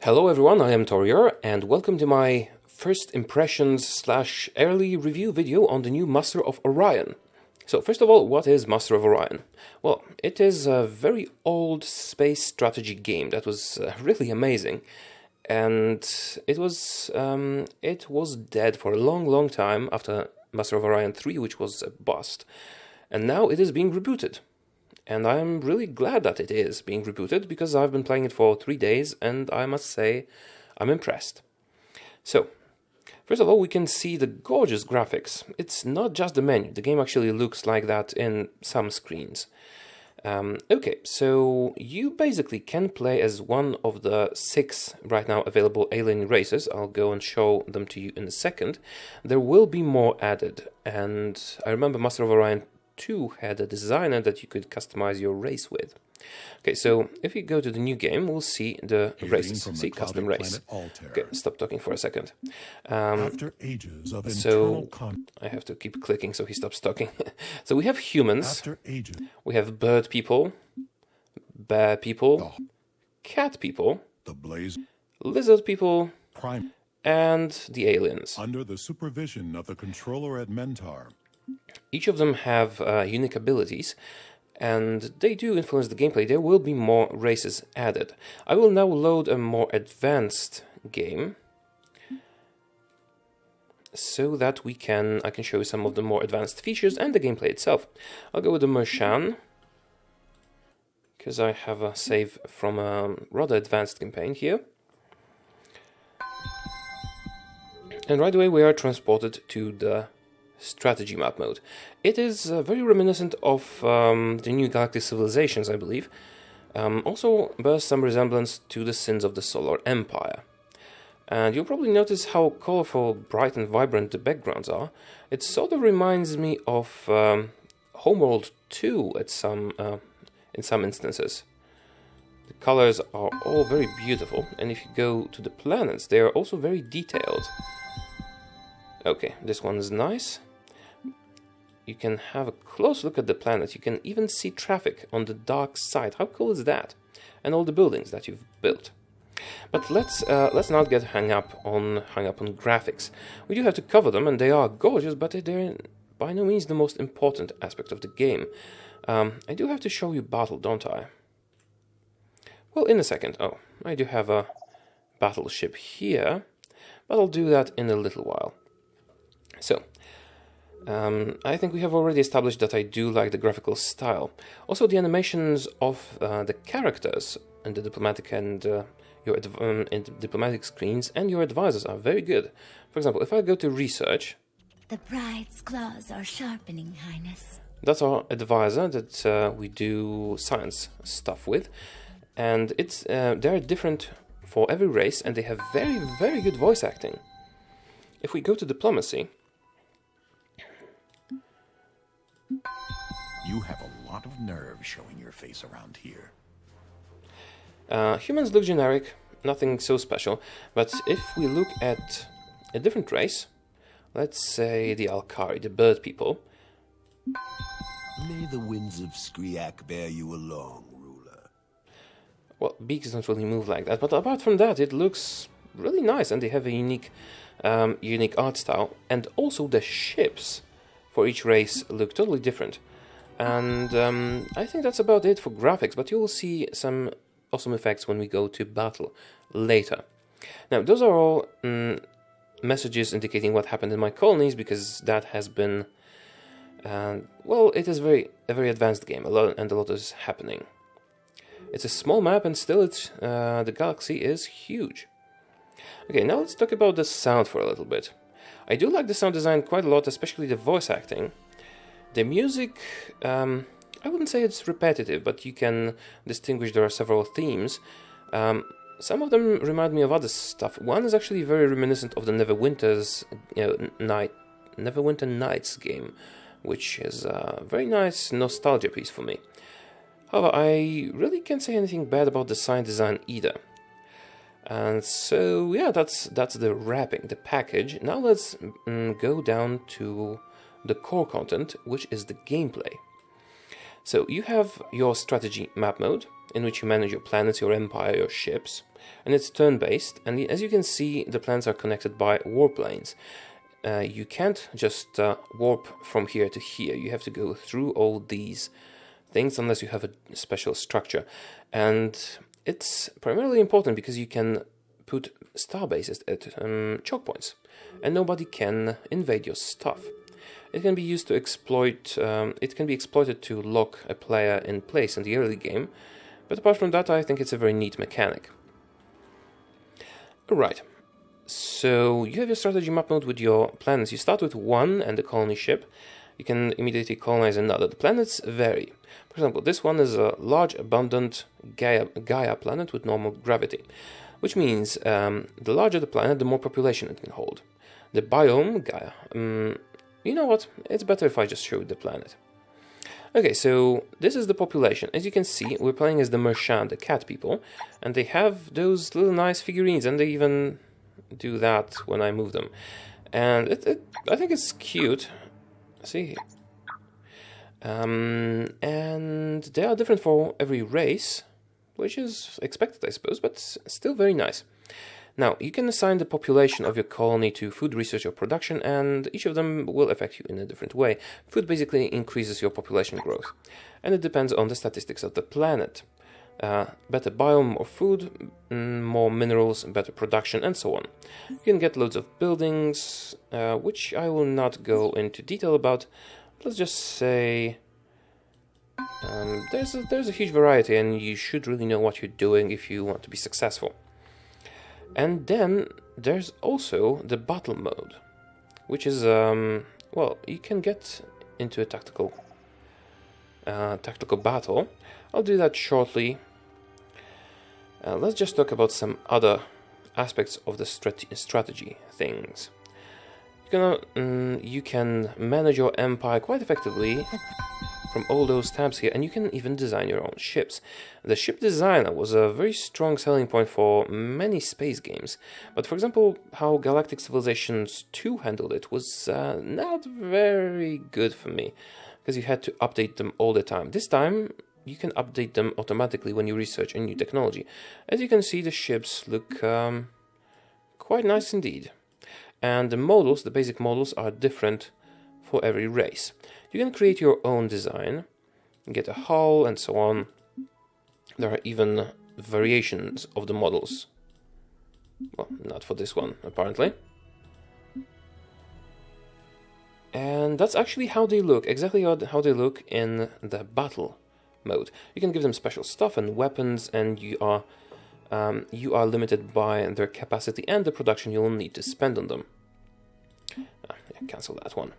Hello everyone, I am Taureor, and welcome to my first impressions slash early review video on the new Master of Orion. So first of all, what is Master of Orion? Well, it is a very old space strategy game that was really amazing, and it was dead for a long time after Master of Orion 3, which was a bust, and now it is being rebooted. And I'm really glad that it is being rebooted, because I've been playing it for 3 days, and I must say, I'm impressed. So, first of all, we can see the gorgeous graphics. It's not just the menu, the game actually looks like that in some screens. Okay, so you basically can play as one of the 6 right now available alien races. I'll go and show them to you in a second. There will be more added, and I remember Master of Orion 2 had a designer that you could customize your race with. Okay, so if you go to the new game, we'll see the races. See, custom race. Okay, stop talking for a second. After ages of So I have to keep clicking so he stops talking. So we have humans, we have bird people, bear people, cat people, lizard people, and the aliens. Under the supervision of the controller at Mentar. Each of them have unique abilities, and they do influence the gameplay. There will be more races added. I will now load a more advanced game, so that I can show you some of the more advanced features and the gameplay itself. I'll go with the Mershan, because I have a save from a rather advanced campaign here. And right away we are transported to the strategy map mode. It is very reminiscent of the new Galactic civilizations, I believe. Also bears some resemblance to the sins of the Solar Empire. And you'll probably notice how colorful, bright and vibrant the backgrounds are. It sort of reminds me of Homeworld 2 in some instances. The colors are all very beautiful, and if you go to the planets, they are also very detailed. Okay, this one is nice. You can have a close look at the planet. You can even see traffic on the dark side. How cool is that? And all the buildings that you've built. But let's not get hung up on graphics. We do have to cover them, and they are gorgeous, but they're by no means the most important aspect of the game. I do have to show you battle, don't I? Well, in a second. Oh, I do have a battleship here, but I'll do that in a little while. So, I think we have already established that I do like the graphical style. Also, the animations of the characters in the diplomatic and in the diplomatic screens and your advisors are very good. For example, if I go to research, the bride's claws are sharpening, Highness. That's our advisor that we do science stuff with, and they're different for every race, and they have very good voice acting. If we go to diplomacy, you have a lot of nerve showing your face around here. Humans look generic, nothing so special, but if we look at a different race, let's say the Alkari, the bird people. May the winds of Skriak bear you along, ruler. Well, beaks don't really move like that, but apart from that, it looks really nice, and they have a unique art style, and also the ships for each race look totally different. And I think that's about it for graphics, but you will see some awesome effects when we go to battle later. Now, those are all messages indicating what happened in my colonies, because that has been, well, it is a very advanced game, a lot is happening. It's a small map, and still the galaxy is huge. Okay, now let's talk about the sound for a little bit. I do like the sound design quite a lot, especially the voice acting. The music, I wouldn't say it's repetitive, but you can distinguish there are several themes. Some of them remind me of other stuff. One is actually very reminiscent of the Neverwinter Nights game, which is a very nice nostalgia piece for me. However, I really can't say anything bad about the sound design either. And so, yeah, that's the wrapping, the package. Now let's go down to the core content, which is the gameplay. So you have your strategy map mode, in which you manage your planets, your empire, your ships, and it's turn-based, and as you can see, the planets are connected by warp lanes. You can't just warp from here to here, you have to go through all these things unless you have a special structure. And it's primarily important because you can put star bases at choke points, and nobody can invade your stuff. It can be used to exploit, it can be exploited to lock a player in place in the early game, but apart from that I think it's a very neat mechanic. Alright, so you have your strategy map mode with your planets. You start with one and a colony ship. You can immediately colonize another. The planets vary. For example, this one is a large, abundant Gaia planet with normal gravity, which means the larger the planet, the more population it can hold. The biome, Gaia, you know what, it's better if I just show the planet. Okay, so this is the population. As you can see, we're playing as the Merchant, the cat people, and they have those little nice figurines, and they even do that when I move them. And I think it's cute. See, and they are different for every race, which is expected, I suppose, but still very nice. Now, you can assign the population of your colony to food research or production, and each of them will affect you in a different way. Food basically increases your population growth, and it depends on the statistics of the planet. Better biome, more food, more minerals, better production, and so on. You can get loads of buildings, which I will not go into detail about. Let's just say there's a huge variety, and you should really know what you're doing if you want to be successful. And then there's also the battle mode, which is well, you can get into a tactical battle. I'll do that shortly. Let's just talk about some other aspects of the strategy things. You can manage your empire quite effectively from all those tabs here, and you can even design your own ships. The ship designer was a very strong selling point for many space games, but for example, how Galactic Civilizations 2 handled it was not very good for me, because you had to update them all the time. This time, you can update them automatically when you research a new technology. As you can see, the ships look quite nice indeed. And the models, the basic models, are different for every race. You can create your own design, get a hull and so on. There are even variations of the models. Well, not for this one, apparently. And that's actually how they look, exactly how they look in the battle mode. You can give them special stuff and weapons, and you are limited by their capacity and the production you'll need to spend on them. Cancel that one.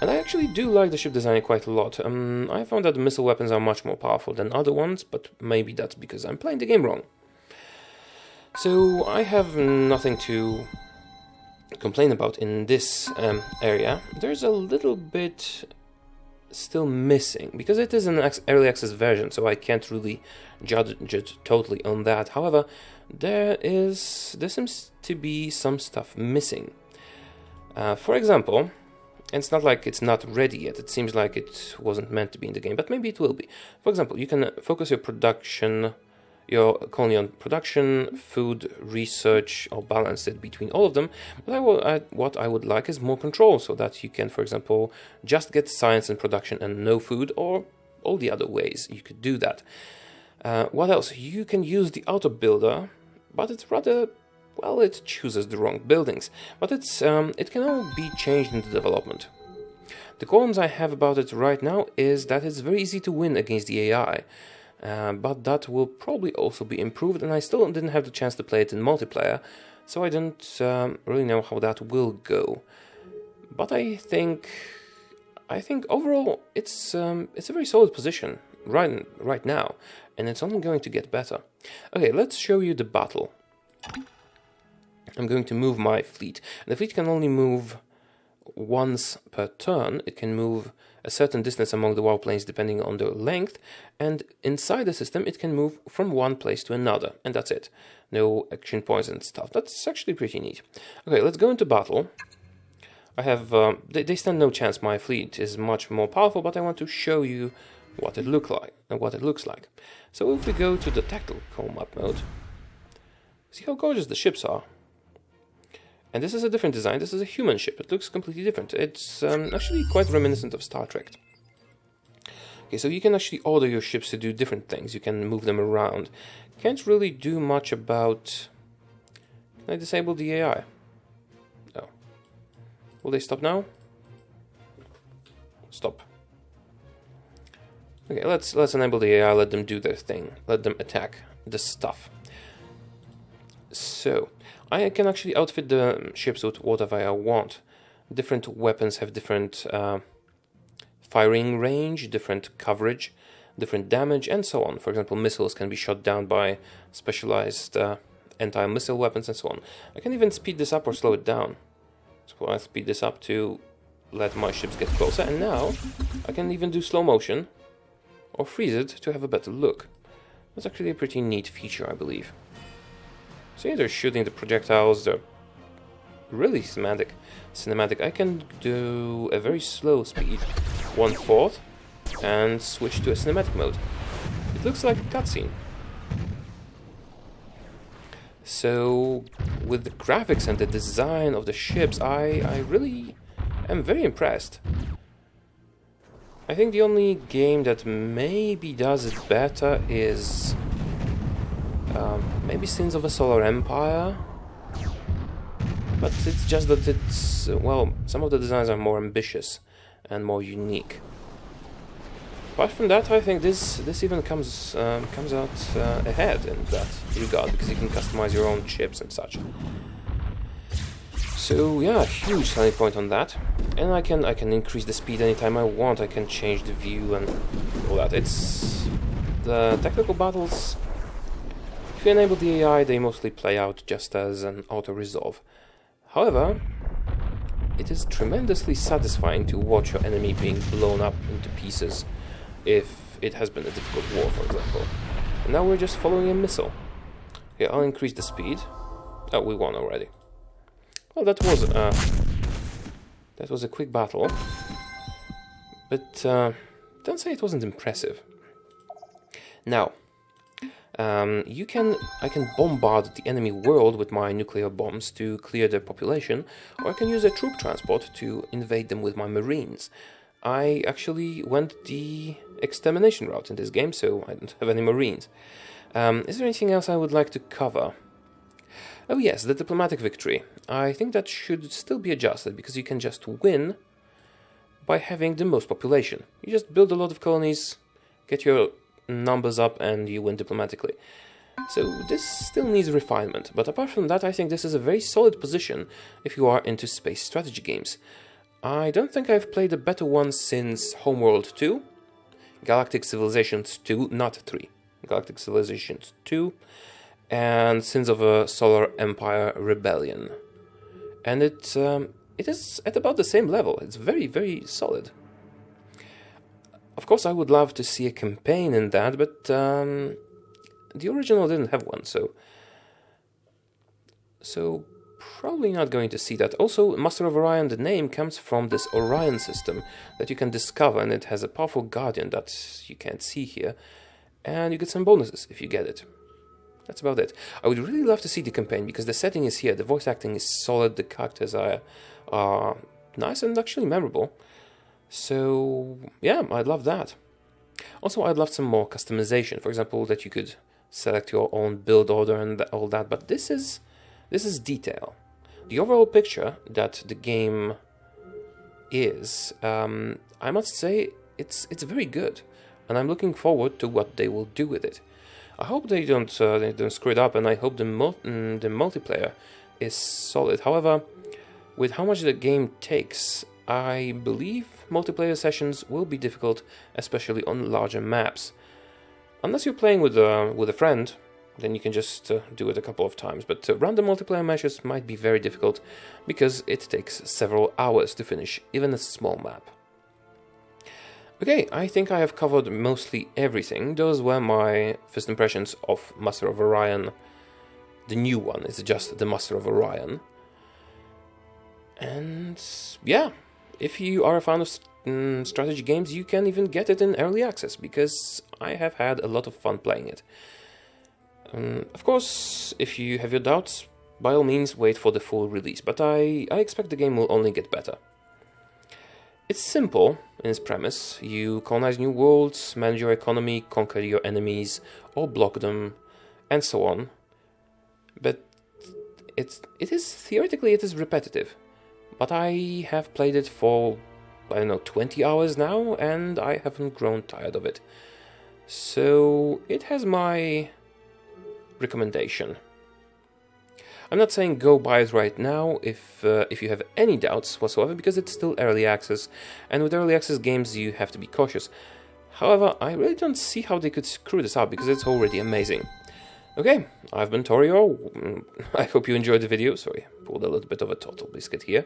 And I actually do like the ship design quite a lot. I found that the missile weapons are much more powerful than other ones, but maybe that's because I'm playing the game wrong. So I have nothing to complain about in this area. There's a little bit still missing, because it is an early access version, so I can't really judge it totally on that. However, there seems to be some stuff missing. For example, it's not like it's not ready yet. It seems like it wasn't meant to be in the game, but maybe it will be. For example, you can focus your colony on production, food, research, or balance it between all of them. But what I would like is more control, so that you can, for example, just get science and production and no food, or all the other ways you could do that. What else? You can use the auto builder, but it's rather, well, it chooses the wrong buildings. But it can all be changed in the development. The qualms I have about it right now is that it's very easy to win against the AI. But that will probably also be improved, and I still didn't have the chance to play it in multiplayer, so I don't really know how that will go. But I think overall it's a very solid position right now, and it's only going to get better. Okay, let's show you the battle. I'm going to move my fleet. The fleet can only move once per turn. It can move a certain distance among the warplanes depending on their length, and inside the system it can move from one place to another, and that's it. No action points and stuff. That's actually pretty neat. Okay, let's go into battle. I have they stand no chance. My fleet is much more powerful, but I want to show you what it looks like. So if we go to the tactical map mode, see how gorgeous the ships are. And this is a different design. This is a human ship. It looks completely different. It's actually quite reminiscent of Star Trek. Okay, so you can actually order your ships to do different things. You can move them around. Can't really do much about... Can I disable the AI? No. Will they stop now? Stop. Okay, let's enable the AI, let them do their thing. Let them attack the stuff. So, I can actually outfit the ships with whatever I want. Different weapons have different firing range, different coverage, different damage, and so on. For example, missiles can be shot down by specialized anti-missile weapons and so on. I can even speed this up or slow it down. So I'll speed this up to let my ships get closer, and now I can even do slow motion or freeze it to have a better look. That's actually a pretty neat feature, I believe. So yeah, they're shooting the projectiles, they're really cinematic. I can do a very slow speed, 1/4, and switch to a cinematic mode. It looks like a cutscene. So, with the graphics and the design of the ships, I really am very impressed. I think the only game that maybe does it better is maybe Sins of a Solar Empire. But it's just that it's, well, some of the designs are more ambitious and more unique. Apart from that, I think this even comes out ahead in that regard, because you can customize your own chips and such. So yeah, huge selling point on that. And I can increase the speed anytime I want. I can change the view and all that. It's the technical battles. If you enable the AI, they mostly play out just as an auto-resolve. However, it is tremendously satisfying to watch your enemy being blown up into pieces if it has been a difficult war, for example. And now we're just following a missile. Okay, I'll increase the speed. Oh, we won already. Well, that was a quick battle, but don't say it wasn't impressive. Now, I can bombard the enemy world with my nuclear bombs to clear their population, or I can use a troop transport to invade them with my marines. I actually went the extermination route in this game, so I don't have any marines. Is there anything else I would like to cover? Oh yes, the diplomatic victory. I think that should still be adjusted, because you can just win by having the most population. You just build a lot of colonies, get your numbers up, and you win diplomatically. So this still needs refinement, but apart from that, I think this is a very solid position if you are into space strategy games. I don't think I've played a better one since Homeworld 2, Galactic Civilizations 2, not 3, Galactic Civilizations 2, and Sins of a Solar Empire Rebellion. And it is at about the same level. It's very, very solid. Of course, I would love to see a campaign in that, but the original didn't have one, so probably not going to see that. Also, Master of Orion, the name comes from this Orion system that you can discover, and it has a powerful guardian that you can't see here, and you get some bonuses if you get it. That's about it. I would really love to see the campaign, because the setting is here, the voice acting is solid, the characters are nice and actually memorable. So, yeah, I'd love that. Also, I'd love some more customization. For example, that you could select your own build order and all that, but this is detail. The overall picture that the game is, I must say, it's very good, and I'm looking forward to what they will do with it. I hope they don't screw it up, and I hope the multiplayer is solid. However, with how much the game takes, I believe multiplayer sessions will be difficult, especially on larger maps. Unless you're playing with a friend, then you can just do it a couple of times. But random multiplayer matches might be very difficult, because it takes several hours to finish even a small map. Okay, I think I have covered mostly everything. Those were my first impressions of Master of Orion. The new one is just the Master of Orion. And yeah, if you are a fan of strategy games, you can even get it in early access, because I have had a lot of fun playing it. Of course, if you have your doubts, by all means wait for the full release, but I expect the game will only get better. It's simple in its premise. You colonize new worlds, manage your economy, conquer your enemies, or block them, and so on. But theoretically it is repetitive. But I have played it for, I don't know, 20 hours now, and I haven't grown tired of it. So it has my recommendation. I'm not saying go buy it right now if you have any doubts whatsoever, because it's still early access, and with early access games you have to be cautious. However, I really don't see how they could screw this up, because it's already amazing. Okay, I've been Taureor. I hope you enjoyed the video. Sorry, pulled a little bit of a total biscuit here.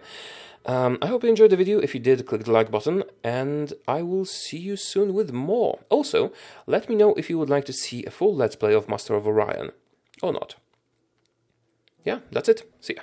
I hope you enjoyed the video. If you did, click the like button, and I will see you soon with more. Also, let me know if you would like to see a full Let's Play of Master of Orion, or not. Yeah, that's it. See ya.